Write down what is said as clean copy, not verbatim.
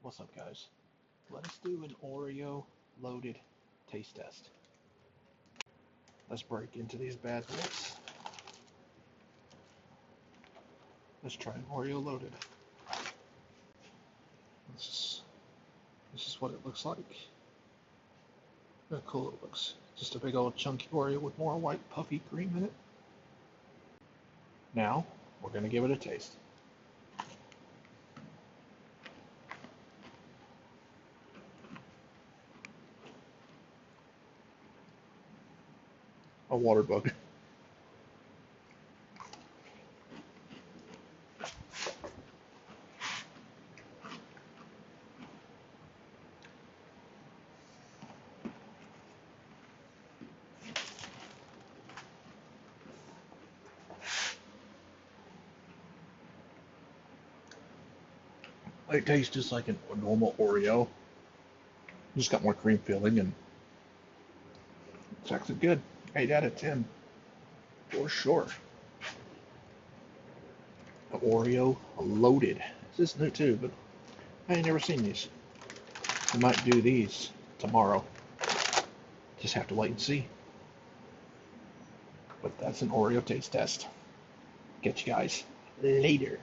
What's up, guys? Let us do an Oreo loaded taste test. Let's break into these bad boys. Let's try an Oreo loaded. This is what it looks like. Look how cool it looks. Just a big old chunky Oreo with more white puffy cream in it. Now, we're going to give it a taste. A water bug. It tastes just like a normal Oreo. Just got more cream filling and it's actually good. 8 out of 10. For sure. The Oreo loaded. This is new too, but I ain't never seen these. I might do these tomorrow. Just have to wait and see. But that's an Oreo taste test. Catch you guys later.